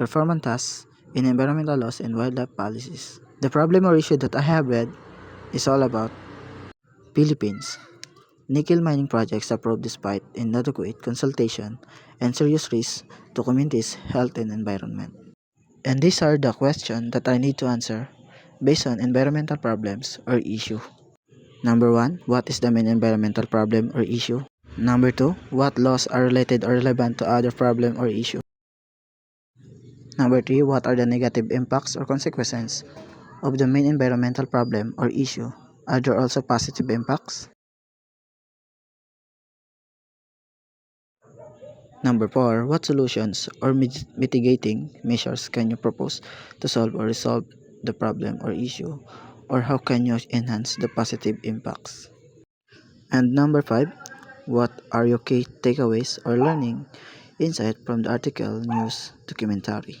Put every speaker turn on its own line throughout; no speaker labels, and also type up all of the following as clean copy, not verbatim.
performance tasks in environmental laws and wildlife policies. The problem or issue that I have read is all about Philippines. Nickel mining projects approved despite inadequate consultation and serious risks to communities' health and environment. And these are the questions that I need to answer based on environmental problems or issue. Number 1, what is the main environmental problem or issue? Number 2, what laws are related or relevant to other problem or issue? Number 3, what are the negative impacts or consequences of the main environmental problem or issue? Are there also positive impacts? Number 4, what solutions or mitigating measures can you propose to solve or resolve the problem or issue? Or how can you enhance the positive impacts? And number 5, what are your key takeaways or learning insight from the article news documentary?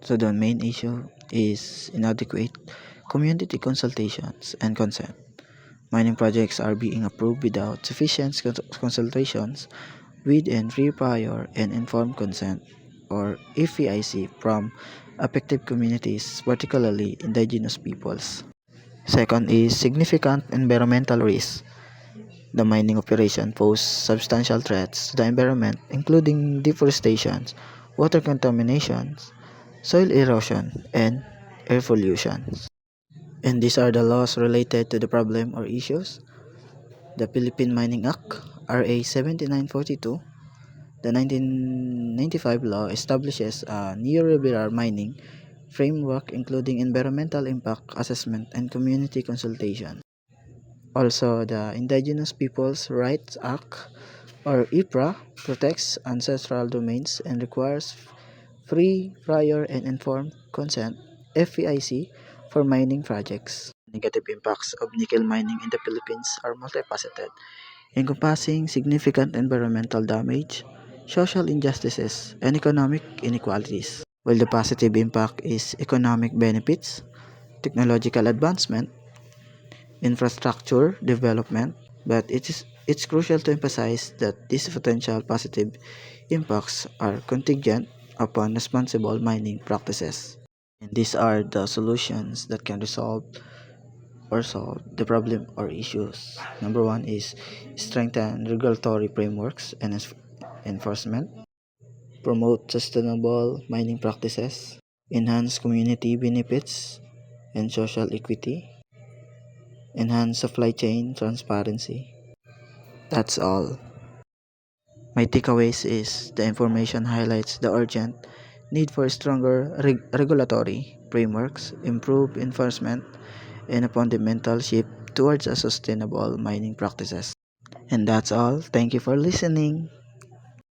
So the main issue is inadequate community consultations and consent. Mining projects are being approved without sufficient consultations with and free prior and informed consent or FEIC from affected communities, particularly indigenous peoples. Second is significant environmental risk. The mining operation poses substantial threats to the environment, including deforestation, water contamination, soil erosion, and air pollution. And these are the laws related to the problem or issues. The Philippine Mining Act, RA 7942, the 1995 law establishes a neoliberal mining framework including environmental impact assessment and community consultation. Also, the Indigenous Peoples' Rights Act, or IPRA, protects ancestral domains and requires free, prior, and informed consent (FEIC) for mining projects. Negative impacts of nickel mining in the Philippines are multifaceted, encompassing significant environmental damage, social injustices, and economic inequalities. While the positive impact is economic benefits, technological advancement, infrastructure development, but it's crucial to emphasize that these potential positive impacts are contingent upon responsible mining practices. And these are the solutions that can resolve or solve the problem or issues. Number 1 is strengthen regulatory frameworks and enforcement, promote sustainable mining practices, enhance community benefits and social equity, enhance supply chain transparency. That's all. My takeaways is the information highlights the urgent need for stronger regulatory frameworks, improved enforcement, and a fundamental shift towards a sustainable mining practices. And that's all. Thank you for listening.